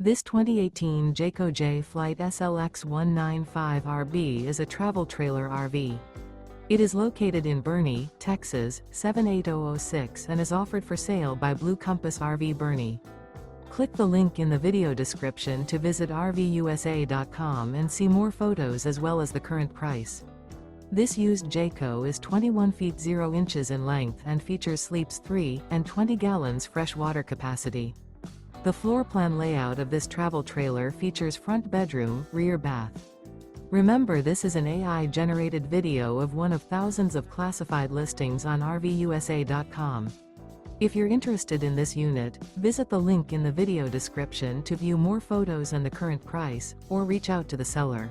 This 2018 Jayco Jay Flight SLX 195RB is a travel trailer RV. It is located in Boerne, Texas, 78006 and is offered for sale by Blue Compass RV Boerne. Click the link in the video description to visit RVUSA.com and see more photos as well as the current price. This used Jayco is 21 feet 0 inches in length and features sleeps 3 and 20 gallons fresh water capacity. The floor plan layout of this travel trailer features front bedroom, rear bath. Remember, this is an AI-generated video of one of thousands of classified listings on RVUSA.com. If you're interested in this unit, visit the link in the video description to view more photos and the current price, or reach out to the seller.